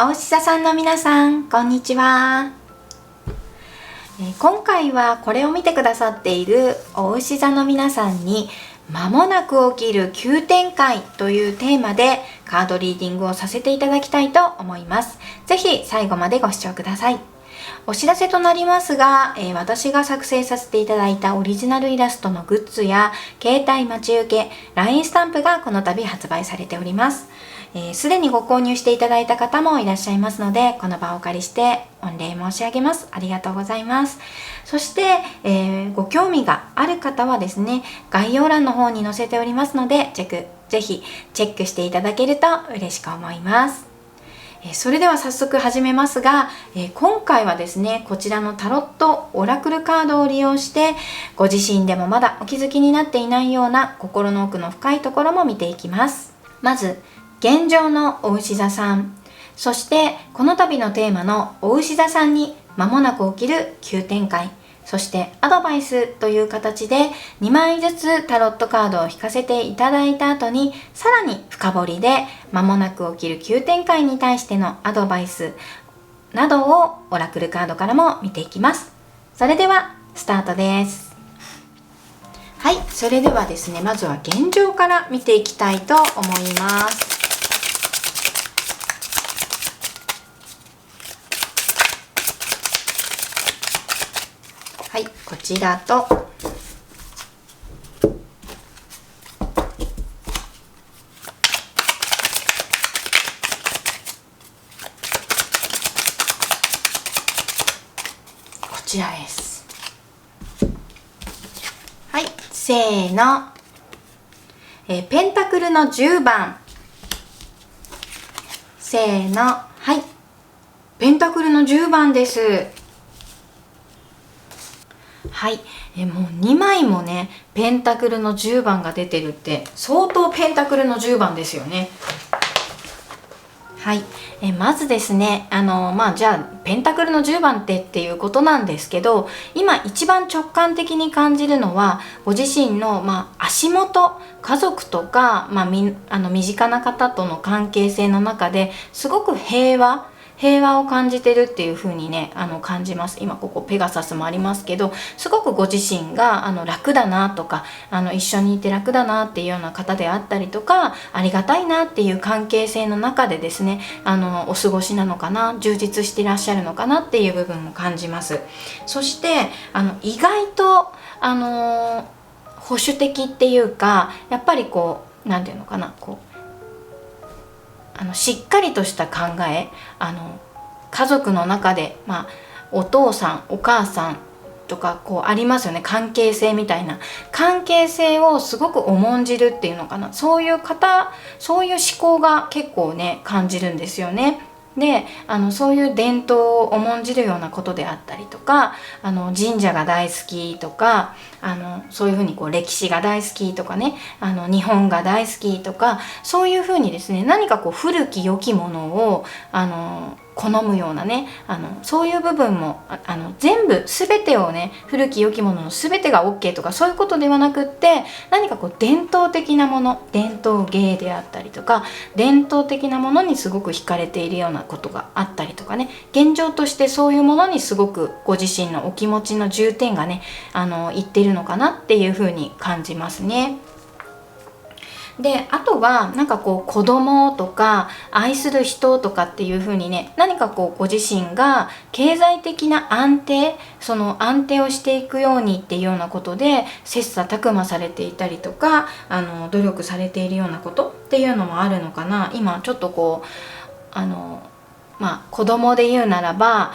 お牛座さんの皆さん、こんにちは。今回はこれを見てくださっているお牛座の皆さんに間もなく起きる急展開というテーマでカードリーディングをさせていただきたいと思います。ぜひ最後までご視聴ください。お知らせとなりますが、私が作成させていただいたオリジナルイラストのグッズや携帯待ち受け、LINE スタンプがこの度発売されております。すでにご購入していただいた方もいらっしゃいますので、この場をお借りして御礼申し上げます。ありがとうございます。そして、ご興味がある方はですね、概要欄の方に載せておりますので、ぜひチェックしていただけると嬉しく思います。それでは早速始めますが、今回はですね、こちらのタロットオラクルカードを利用して、ご自身でもまだお気づきになっていないような心の奥の深いところも見ていきます。まず現状のお牛座さん、そしてこの度のテーマのお牛座さんに間もなく起きる急展開、そしてアドバイスという形で2枚ずつタロットカードを引かせていただいた後に、さらに深掘りで間もなく起きる急展開に対してのアドバイスなどをオラクルカードからも見ていきます。それではスタートです。はい、それではですね、まずは現状から見ていきたいと思います。はい、こちらとこちらです。はい、せーの、ペンタクルの10番、せーの、はい、ペンタクルの10番です。はい、もう2枚もねペンタクルの10番が出てるって相当ペンタクルの10番ですよね。はい、まずですね、じゃあペンタクルの10番っていうことなんですけど、今一番直感的に感じるのはご自身の、足元、家族とか、身近な方との関係性の中ですごく平和を感じてるっていう風にね感じます。今ここペガサスもありますけど、すごくご自身が楽だなとか一緒にいて楽だなっていうような方であったりとか、ありがたいなっていう関係性の中でですねお過ごしなのかな、充実していらっしゃるのかなっていう部分も感じます。そして意外と保守的っていうか、やっぱりこうなんていうのかな、こうしっかりとした考え、家族の中で、お父さんお母さんとかこうありますよね、関係性みたいな関係性をすごく重んじるっていうのかな、そういう思考が結構ね感じるんですよね。でそういう伝統を重んじるようなことであったりとか、神社が大好きとかそういうふうにこう歴史が大好きとかね、日本が大好きとか、そういうふうにですね、何かこう古き良きものを好むようなねそういう部分も全部全てをね、古き良きものの全てが OK とかそういうことではなくって、何かこう伝統的なもの、伝統芸であったりとか伝統的なものにすごく惹かれているようなことがあったりとかね、現状としてそういうものにすごくご自身のお気持ちの重点がねいっているのかなっていうふうに感じますね。であとはなんかこう子供とか愛する人とかっていう風にね、何かこうご自身が経済的なその安定をしていくようにっていうようなことで切磋琢磨されていたりとか努力されているようなことっていうのもあるのかな。今ちょっとこう子供で言うならば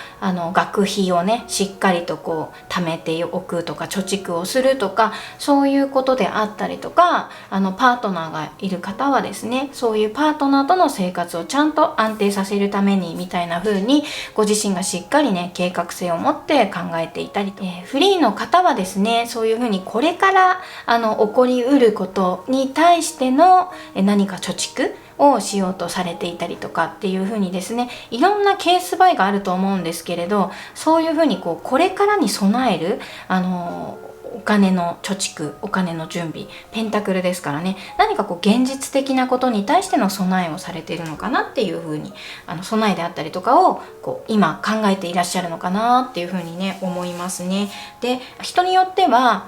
学費をねしっかりとこう貯めておくとか貯蓄をするとか、そういうことであったりとか、パートナーがいる方はですね、そういうパートナーとの生活をちゃんと安定させるためにみたいな風にご自身がしっかりね計画性を持って考えていたりと、フリーの方はですね、そういう風にこれから起こりうることに対しての何か貯蓄をしようとされていたりとかっていう風にですね、いろんなケースバイがあると思うんですけれど、そういう風にこれからに備えるお金の貯蓄、お金の準備、ペンタクルですからね、何かこう現実的なことに対しての備えをされているのかなっていうふうに、備えであったりとかをこう今考えていらっしゃるのかなっていうふうにね思いますね。で、人によっては、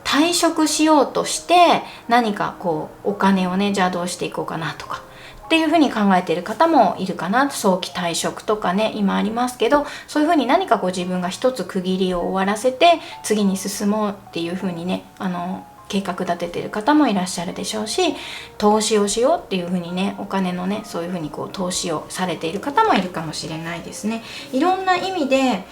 退職しようとして何かこうお金をね、じゃあどうしていこうかなとかっていうふうに考えている方もいるかな。早期退職とかね、今ありますけど、そういうふうに何かこう自分が一つ区切りを終わらせて次に進もうっていうふうにね、計画立てている方もいらっしゃるでしょうし、投資をしようっていうふうにね、お金のね、そういうふうにこう投資をされている方もいるかもしれないですね。いろんな意味で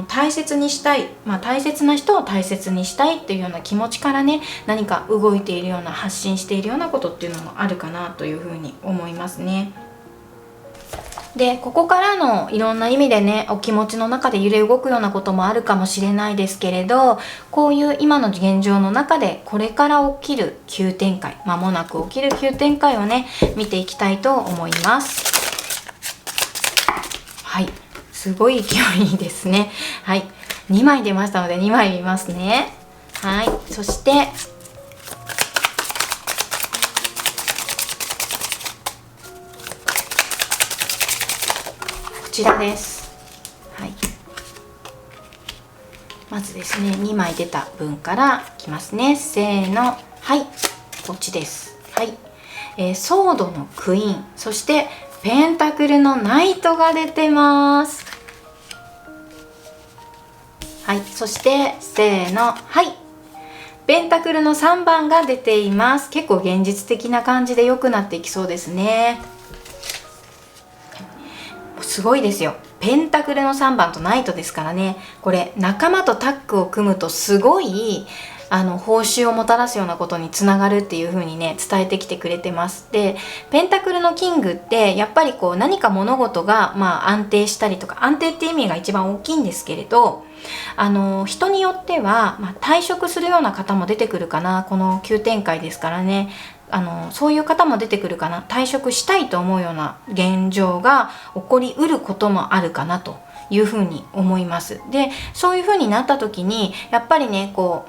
大切にしたい、大切な人を大切にしたいっていうような気持ちからね、何か動いているような、発信しているようなことっていうのもあるかなというふうに思いますね。で、ここからのいろんな意味でね、お気持ちの中で揺れ動くようなこともあるかもしれないですけれど、こういう今の現状の中でこれから起きる急展開、間もなく起きる急展開をね、見ていきたいと思います。はい、すごい勢いですね。はい、2枚出ましたので2枚見ますね。はい、そしてこちらです。はい、まずですね、2枚出た分からいきますね。せーの、はい、こっちです。はい、ソードのクイーン、そしてペンタクルのナイトが出てます。はい、そしてせーの、はい、ペンタクルの3番が出ています。結構現実的な感じで良くなっていきそうですね。すごいですよ。ペンタクルの3番とナイトですからね。これ仲間とタッグを組むとすごい報酬をもたらすようなことにつながるっていう風にね、伝えてきてくれてます。で、ペンタクルのキングってやっぱりこう何か物事が安定したりとか、安定って意味が一番大きいんですけれど、人によっては、退職するような方も出てくるかな。この急展開ですからね。そういう方も出てくるかな。退職したいと思うような現状が起こりうることもあるかなというふうに思います。で、そういうふうになった時にやっぱりね、こ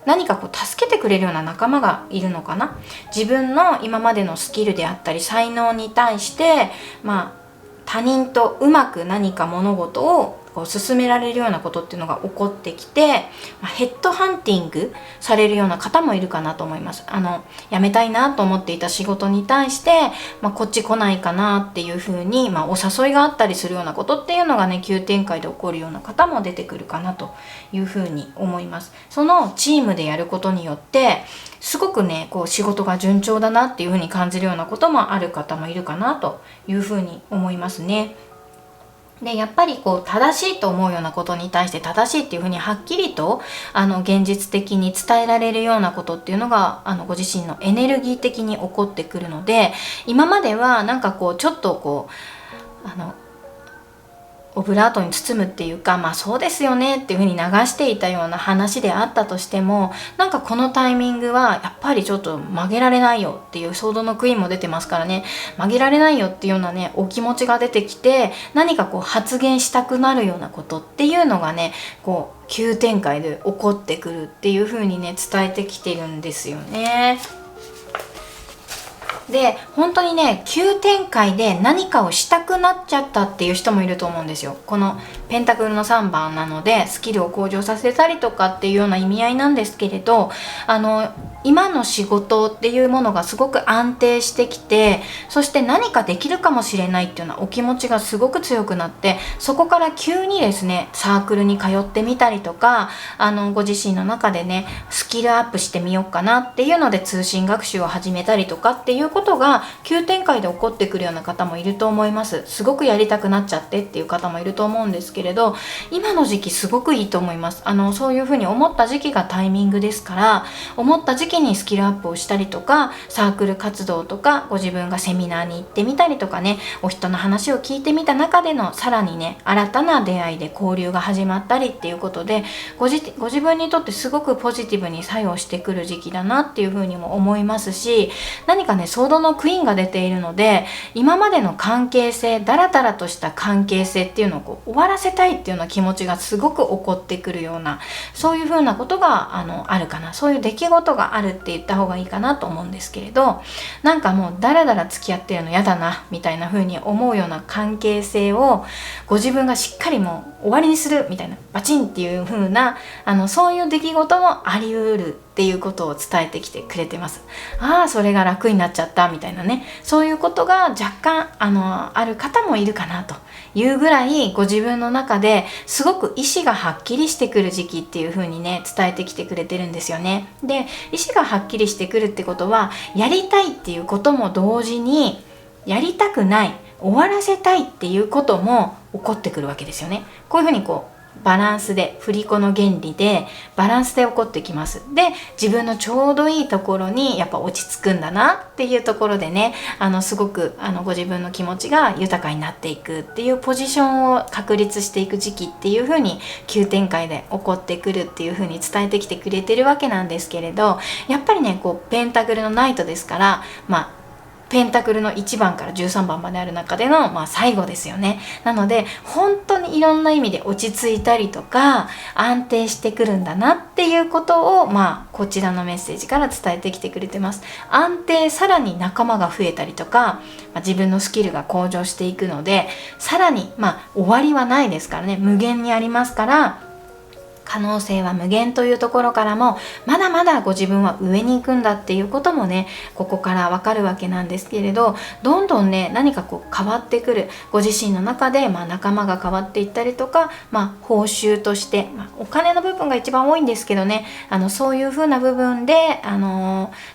う何かこう助けてくれるような仲間がいるのかな。自分の今までのスキルであったり才能に対して他人とうまく何か物事をこう進められるようなことっていうのが起こってきて、ヘッドハンティングされるような方もいるかなと思います。辞めたいなと思っていた仕事に対して、こっち来ないかなっていうふうに、お誘いがあったりするようなことっていうのがね、急展開で起こるような方も出てくるかなというふうに思います。そのチームでやることによってすごくね、こう仕事が順調だなっていうふうに感じるようなこともある方もいるかなというふうに思いますね。で、やっぱりこう正しいと思うようなことに対して正しいっていうふうにはっきりと現実的に伝えられるようなことっていうのがご自身のエネルギー的に起こってくるので、今まではなんかこうちょっとこうオブラートに包むっていうか、そうですよねっていうふうに流していたような話であったとしても、なんかこのタイミングはやっぱりちょっと曲げられないよっていう、ソードのクイーンも出てますからね、曲げられないよっていうようなね、お気持ちが出てきて、何かこう発言したくなるようなことっていうのがね、こう急展開で起こってくるっていうふうにね、伝えてきてるんですよね。で、本当にね、急展開で何かをしたくなっちゃったっていう人もいると思うんですよ。このペンタクルの3番なのでスキルを向上させたりとかっていうような意味合いなんですけれど、今の仕事っていうものがすごく安定してきて、そして何かできるかもしれないっていうようなお気持ちがすごく強くなって、そこから急にですね、サークルに通ってみたりとか、ご自身の中でね、スキルアップしてみようかなっていうので通信学習を始めたりとかっていうことが急展開で起こってくるような方もいると思います。すごくやりたくなっちゃってっていう方もいると思うんですけれど、今の時期すごくいいと思います。そういうふうに思った時期がタイミングですから、思った時期にスキルアップをしたりとか、サークル活動とか、ご自分がセミナーに行ってみたりとかね、お人の話を聞いてみた中でのさらにね、新たな出会いで交流が始まったりっていうことで、ご自分にとってすごくポジティブに作用してくる時期だなっていうふうにも思いますし、何かね、ソードのクイーンが出ているので、今までの関係性性、ダラダラとした関係性っていうのを終わらせたいっていうような気持ちがすごく起こってくるような、そういうふうなことがあるかな、そういう出来事があるって言った方がいいかなと思うんですけれど、なんかもうダラダラ付き合ってるの嫌だなみたいな風に思うような関係性をご自分がしっかりもう終わりにするみたいな、バチンっていう風なそういう出来事もあり得るっていうことを伝えてきてくれてます。それが楽になっちゃったみたいなね、そういうことが若干ある方もいるかなというぐらい、ご自分の中ですごく意思がはっきりしてくる時期っていう風にね伝えてきてくれてるんですよね。で、意思がはっきりしてくるってことは、やりたいっていうことも同時に、やりたくない、終わらせたいっていうことも起こってくるわけですよね。こういうふうにバランスで、振り子の原理でバランスで起こってきます。で、自分のちょうどいいところにやっぱ落ち着くんだなっていうところでね、すごくご自分の気持ちが豊かになっていくっていうポジションを確立していく時期っていう風に急展開で起こってくるっていう風に伝えてきてくれてるわけなんですけれど、やっぱりねペンタクルのナイトですから、ペンタクルの1番から13番まである中での、最後ですよね。なので本当にいろんな意味で落ち着いたりとか安定してくるんだなっていうことを、こちらのメッセージから伝えてきてくれてます。安定、さらに仲間が増えたりとか、自分のスキルが向上していくので、さらに終わりはないですからね、無限にありますから、可能性は無限というところからも、まだまだご自分は上に行くんだっていうこともね、ここからわかるわけなんですけれど、どんどんね何か変わってくる、ご自身の中で、仲間が変わっていったりとか、報酬として、お金の部分が一番多いんですけどね、そういう風な部分で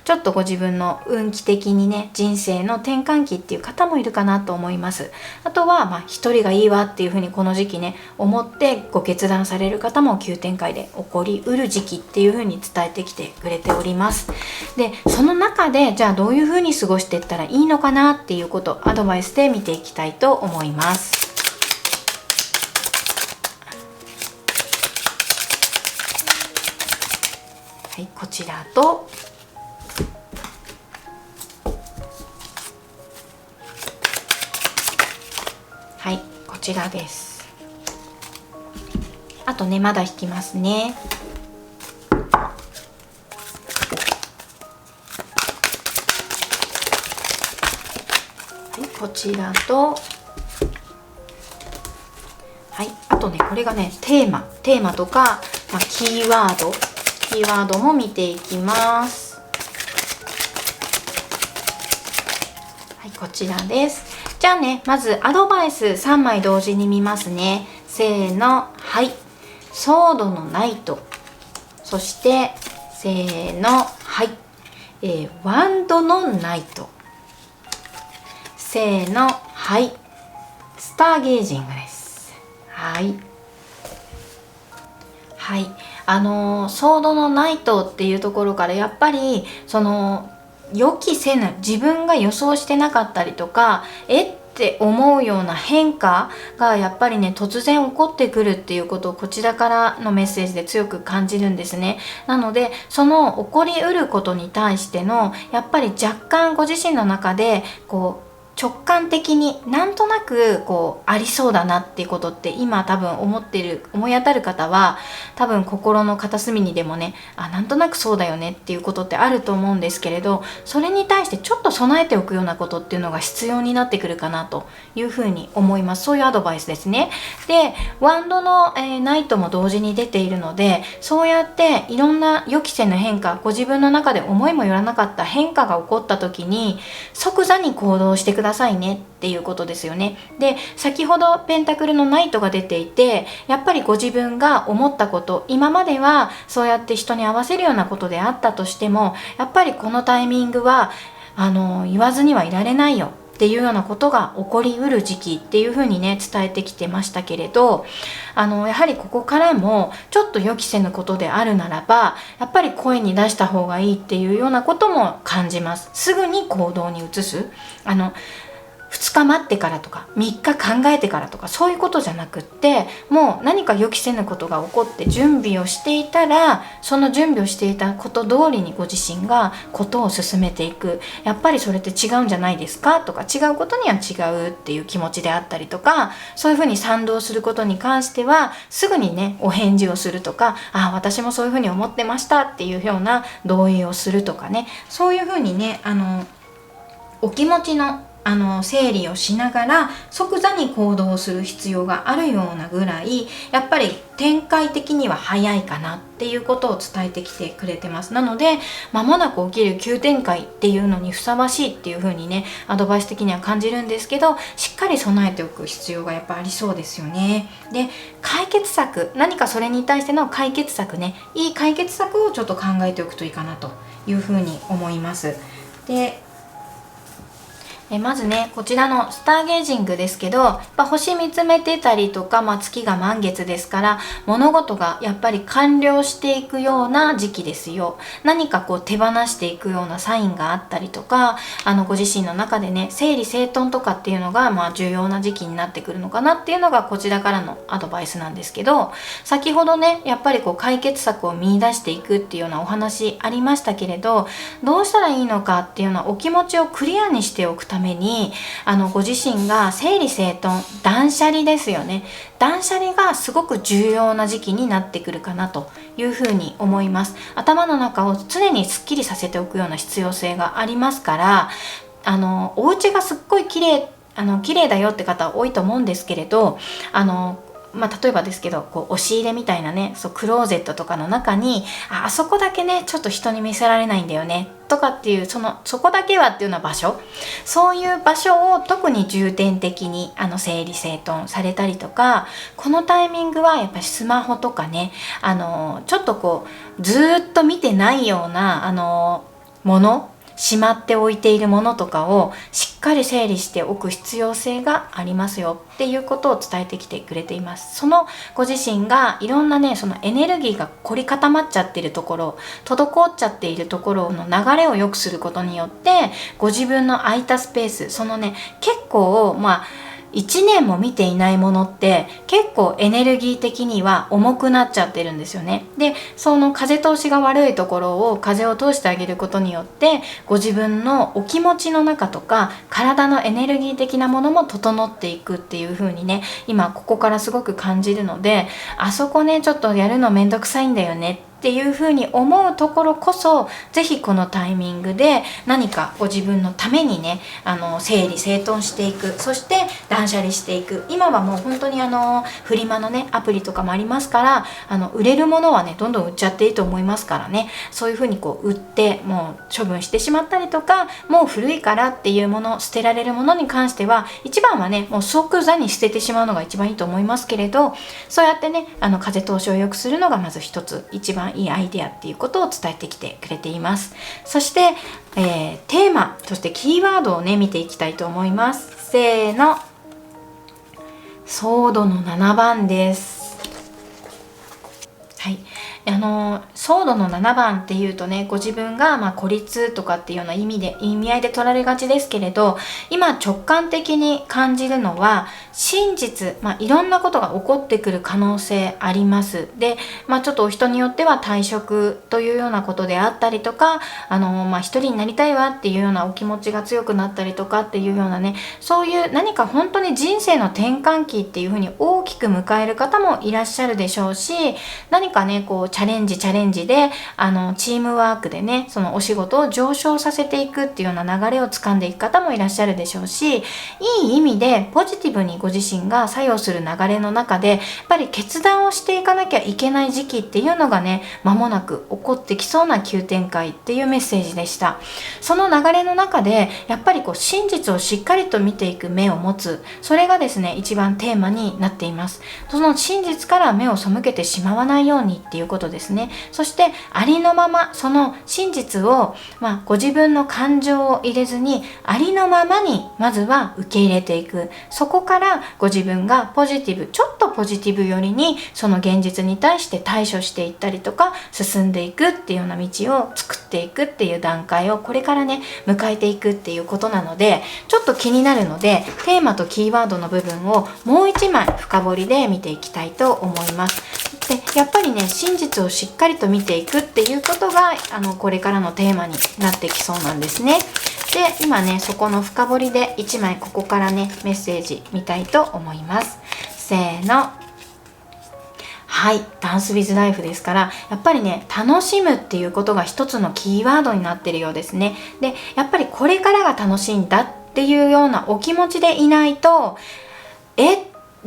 ちょっとご自分の運気的にね、人生の転換期っていう方もいるかなと思います。あとは一人がいいわっていう風にこの時期ね思ってご決断される方も急展開で起こりうる時期っていう風に伝えてきてくれております。で、その中でじゃあどういう風に過ごしていったらいいのかなっていうこと、アドバイスで見ていきたいと思います。はい、こちらとはい、こちらです。あとね、まだ引きますね。はい、こちらと、はい、あとね、これがね、テーマとか、キーワードも見ていきます。はい、こちらです。じゃあね、まずアドバイス3枚同時に見ますね。せーの、はい。ソードのナイト、そしてせーの、はい、ワンドのナイト、せーの、はい、スターゲージングです。はいはい、ソードのナイトっていうところから、やっぱり予期せぬ、自分が予想してなかったりとか、って思うような変化がやっぱりね突然起こってくるっていうことをこちらからのメッセージで強く感じるんですね。なのでその起こりうることに対してのやっぱり若干ご自身の中で直感的になんとなくありそうだなっていうことって、今多分思い当たる方は多分心の片隅にでもね、なんとなくそうだよねっていうことってあると思うんですけれど、それに対してちょっと備えておくようなことっていうのが必要になってくるかなというふうに思います。そういうアドバイスですね。で、ワンドの、ナイトも同時に出ているので、そうやっていろんな予期せぬ変化、ご自分の中で思いもよらなかった変化が起こった時に即座に行動してくださいねっていうことですよね。で、先ほどペンタクルのナイトが出ていて、やっぱりご自分が思ったこと、今まではそうやって人に合わせるようなことであったとしても、やっぱりこのタイミングは言わずにはいられないよっていうようなことが起こりうる時期っていうふうにね伝えてきてましたけれど、やはりここからもちょっと予期せぬことであるならば、やっぱり声に出した方がいいっていうようなことも感じます。すぐに行動に移す、2日待ってからとか3日考えてからとかそういうことじゃなくって、もう何か予期せぬことが起こって準備をしていたら、その準備をしていたこと通りにご自身がことを進めていく。やっぱりそれって違うんじゃないですかとか、違うことには違うっていう気持ちであったりとか、そういうふうに賛同することに関してはすぐにねお返事をするとか、私もそういうふうに思ってましたっていうような同意をするとかね、そういうふうにねお気持ちの整理をしながら即座に行動する必要があるようなぐらい、やっぱり展開的には早いかなっていうことを伝えてきてくれてます。なので間もなく起きる急展開っていうのにふさわしいっていう風にねアドバイス的には感じるんですけど、しっかり備えておく必要がやっぱありそうですよね。で、解決策、何かそれに対しての解決策ね、いい解決策をちょっと考えておくといいかなという風に思います。で、まずねこちらのスターゲージングですけど、やっぱ星見つめてたりとか、月が満月ですから物事がやっぱり完了していくような時期ですよ。何かこう手放していくようなサインがあったりとか、ご自身の中でね整理整頓とかっていうのが重要な時期になってくるのかなっていうのがこちらからのアドバイスなんですけど、先ほどねやっぱりこう解決策を見出していくっていうようなお話ありましたけれど、どうしたらいいのかっていうのはお気持ちをクリアにしておくためにご自身が整理整頓、断捨離ですよね。断捨離がすごく重要な時期になってくるかなというふうに思います。頭の中を常にすっきりさせておくような必要性がありますから、お家がすっごい綺麗だよって方多いと思うんですけれど、例えばですけどこう押し入れみたいなね、クローゼットとかの中にあそこだけねちょっと人に見せられないんだよねとかっていう、そこだけはっていうような場所、そういう場所を特に重点的に整理整頓されたりとか、このタイミングはやっぱりスマホとかねちょっとこうずっと見てないようなもの、しまっておいているものとかをしっかり整理しておく必要性がありますよっていうことを伝えてきてくれています。そのご自身がいろんなねそのエネルギーが凝り固まっちゃっているところ、滞っちゃっているところの流れを良くすることによってご自分の空いたスペース、そのね結構1年も見ていないものって結構エネルギー的には重くなっちゃってるんですよね。で、その風通しが悪いところを風を通してあげることによってご自分のお気持ちの中とか体のエネルギー的なものも整っていくっていう風にね今ここからすごく感じるので、あそこねちょっとやるのめんどくさいんだよねっていうふうに思うところこそ、ぜひこのタイミングで何かご自分のためにね整理整頓していく、そして断捨離していく。今はもう本当にフリマのねアプリとかもありますから、売れるものはねどんどん売っちゃっていいと思いますからね、そういうふうにこう売ってもう処分してしまったりとか、もう古いからっていうもの、捨てられるものに関しては一番はねもう即座に捨ててしまうのが一番いいと思いますけれど、そうやってね風通しを良くするのがまず一つ一番いいアイデアっていうことを伝えてきてくれています。そして、テーマ、そしてキーワードをね見ていきたいと思います。せーの、ソードの7番です。はい、ソードの7番っていうとね、ご自分が孤立とかっていうような意味合いで取られがちですけれど、今直感的に感じるのは真実、いろんなことが起こってくる可能性あります。で、ちょっと人によっては退職というようなことであったりとか、一人になりたいわっていうようなお気持ちが強くなったりとかっていうようなね、そういう何か本当に人生の転換期っていうふうに大きく迎える方もいらっしゃるでしょうし、何かねこうチャレンジでチームワークでねそのお仕事を上昇させていくっていうような流れを掴んでいく方もいらっしゃるでしょうし、いい意味でポジティブにご自身が作用する流れの中でやっぱり決断をしていかなきゃいけない時期っていうのがね間もなく起こってきそうな急展開っていうメッセージでした。その流れの中でやっぱりこう真実をしっかりと見ていく目を持つ、それがですね一番テーマになっています。その真実から目を背けてしまわないようにっていうことことですね。そしてありのままその真実を、ご自分の感情を入れずにありのままにまずは受け入れていく。そこからご自分がちょっとポジティブ寄りにその現実に対して対処していったりとか進んでいくっていうような道を作っていくっていう段階をこれからね迎えていくっていうことなので、ちょっと気になるのでテーマとキーワードの部分をもう一枚深掘りで見ていきたいと思います。でやっぱりね真実をしっかりと見ていくっていうことがこれからのテーマになってきそうなんですね。で今ねそこの深掘りで1枚ここからねメッセージ見たいと思います。せーの。はい、ダンスウィズライフですから、やっぱりね楽しむっていうことが一つのキーワードになってるようですね。でやっぱりこれからが楽しいんだっていうようなお気持ちでいないと、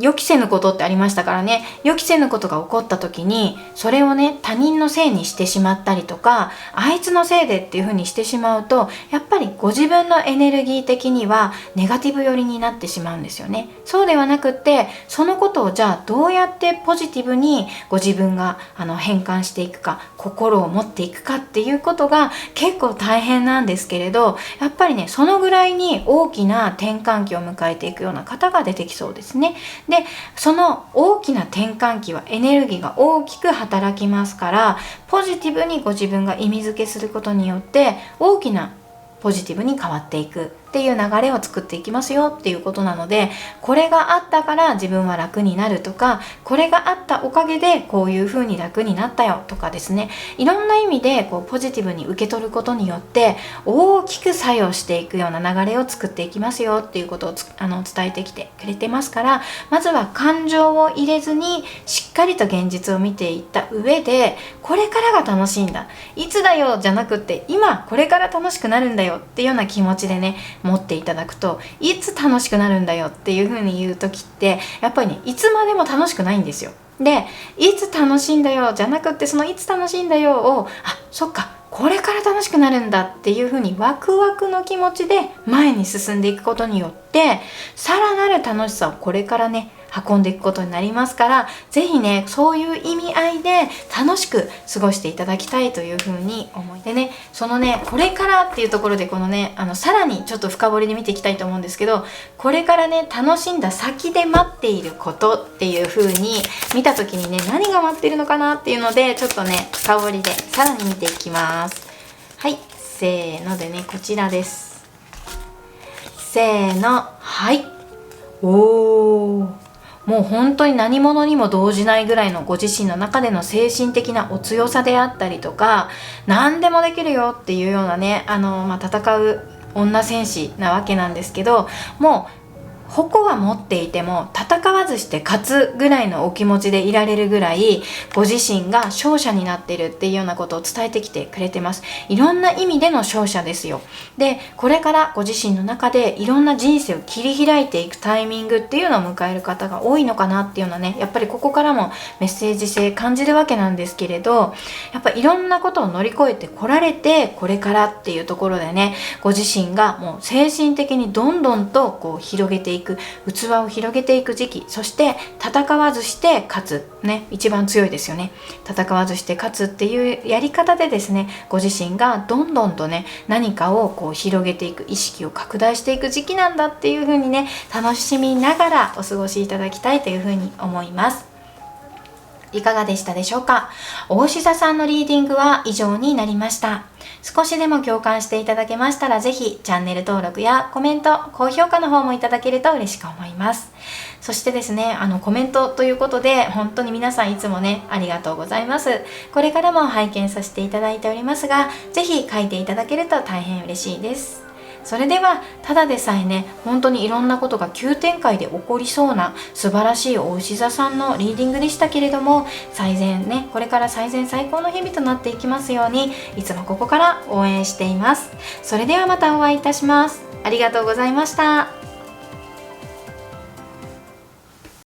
予期せぬことってありましたからね。予期せぬことが起こった時にそれをね他人のせいにしてしまったりとか、あいつのせいでっていう風にしてしまうと、やっぱりご自分のエネルギー的にはネガティブ寄りになってしまうんですよね。そうではなくって、そのことをじゃあどうやってポジティブにご自分が変換していくか、心を持っていくかっていうことが結構大変なんですけれど、やっぱりねそのぐらいに大きな転換期を迎えていくような方が出てきそうですね。でその大きな転換期はエネルギーが大きく働きますから、ポジティブにご自分が意味付けすることによって大きなポジティブに変わっていくっていう流れを作っていきますよっていうことなので、これがあったから自分は楽になるとか、これがあったおかげでこういう風に楽になったよとかですね、いろんな意味でポジティブに受け取ることによって大きく作用していくような流れを作っていきますよっていうことを伝えてきてくれてますから、まずは感情を入れずにしっかりと現実を見ていった上で、これからが楽しいんだ、いつだよじゃなくって今これから楽しくなるんだよっていうような気持ちでね持っていただくと、いつ楽しくなるんだよっていう風に言う時ってやっぱりねいつまでも楽しくないんですよ。でいつ楽しいんだよじゃなくって、そのいつ楽しいんだよをそっかこれから楽しくなるんだっていう風にワクワクの気持ちで前に進んでいくことによって、さらなる楽しさをこれからね運んでいくことになりますから、ぜひねそういう意味合いで楽しく過ごしていただきたいというふうに思いでね、そのねこれからっていうところでこのねさらにちょっと深掘りで見ていきたいと思うんですけど、これからね楽しんだ先で待っていることっていうふうに見た時にね、何が待っているのかなっていうのでちょっとね深掘りでさらに見ていきます。はい、せーのでねこちらです。せーの、はい、おー、もう本当に何者にも動じないぐらいのご自身の中での精神的なお強さであったりとか、何でもできるよっていうようなね戦う女戦士なわけなんですけど、もう矛は持っていても戦わずして勝つぐらいのお気持ちでいられるぐらい、ご自身が勝者になっているっていうようなことを伝えてきてくれてます。いろんな意味での勝者ですよ。でこれからご自身の中でいろんな人生を切り開いていくタイミングっていうのを迎える方が多いのかなっていうのはね、やっぱりここからもメッセージ性感じるわけなんですけれど、やっぱいろんなことを乗り越えてこられて、これからっていうところでね、ご自身がもう精神的にどんどんと広げていく、器を広げていく時期、そして戦わずして勝つね、一番強いですよね。戦わずして勝つっていうやり方でですね、ご自身がどんどんとね何かを広げていく、意識を拡大していく時期なんだっていう風にね楽しみながらお過ごしいただきたいという風に思います。いかがでしたでしょうか。お牛座さんのリーディングは以上になりました。少しでも共感していただけましたら、ぜひチャンネル登録やコメント、高評価の方もいただけると嬉しく思います。そしてですね、コメントということで本当に皆さんいつもねありがとうございます。これからも拝見させていただいておりますが、ぜひ書いていただけると大変嬉しいです。それではただでさえね本当にいろんなことが急展開で起こりそうな素晴らしいお牛座さんのリーディングでしたけれども、最善ね、これから最善最高の日々となっていきますように、いつもここから応援しています。それではまたお会いいたします。ありがとうございました。